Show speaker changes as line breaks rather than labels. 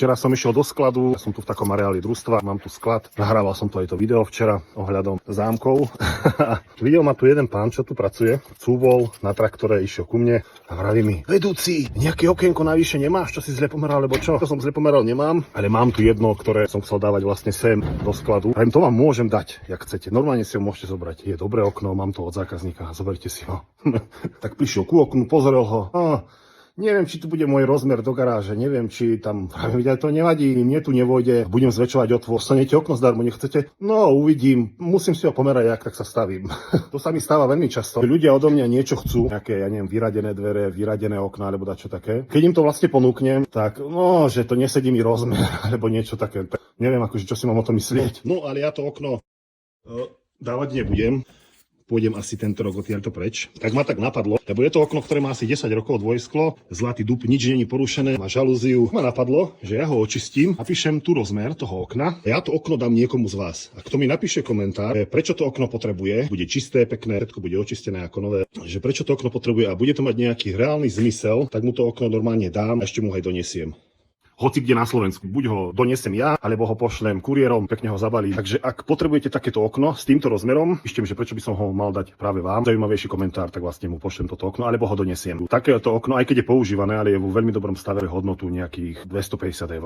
Včera som išiel do skladu, ja som tu v takom areáli družstva, mám tu sklad, nahrával som tu aj to video včera ohľadom zámkov. Videl ma tu jeden pán, čo tu pracuje, cúvol na traktore, išiel ku mne a vraví mi: vedúci, nejaké okienko navyše nemáš, čo si zle pomeral, alebo čo? To som zle pomeral nemám, ale mám tu jedno, ktoré som chcel dávať vlastne sem do skladu. A to vám môžem dať, jak chcete. Normálne si ho môžete zobrať. Je dobré okno, mám to od zákazníka, zoberte si ho. Tak prišiel ku oknu, pozrel ho. Neviem, či tu bude môj rozmer do garáže, neviem, či tam, to nevadí, mne tu nevojde, budem zväčšovať otvor, dostanete okno zdarmo, nechcete? No, uvidím, musím si ho pomerať, jak tak sa stavím. To sa mi stáva veľmi často. Ľudia odo mňa niečo chcú, nejaké, ja neviem, vyradené dvere, vyradené okná, alebo dačo také. Keď im to vlastne ponúknem, tak, no, že to nesedí mi rozmer, alebo niečo také. Neviem, akože, čo si mám o tom myslieť. No, ale ja to okno dávať nebudem. Pôjdem asi tento rok odtiaľto preč. Tak ma tak napadlo, lebo je to okno, ktoré má asi 10 rokov, dvojsklo, zlatý dub, nič nie je porušené, má žalúziu. Ma napadlo, že ja ho očistím, napíšem tu rozmer toho okna a ja to okno dám niekomu z vás. A kto mi napíše komentár, prečo to okno potrebuje, bude čisté, pekné, všetko bude očistené ako nové, že prečo to okno potrebuje a bude to mať nejaký reálny zmysel, tak mu to okno normálne dám a ešte mu aj donesiem. Hoci kde na Slovensku. Buď ho donesem ja, alebo ho pošlem kuriérom, pekne ho zabalím. Takže ak potrebujete takéto okno s týmto rozmerom, píšte mi, že prečo by som ho mal dať práve vám. Zaujímavejší komentár, tak vlastne mu pošlem toto okno, alebo ho donesiem. Takéto okno, aj keď je používané, ale je vo veľmi dobrom stave, hodnotu nejakých 250 eur.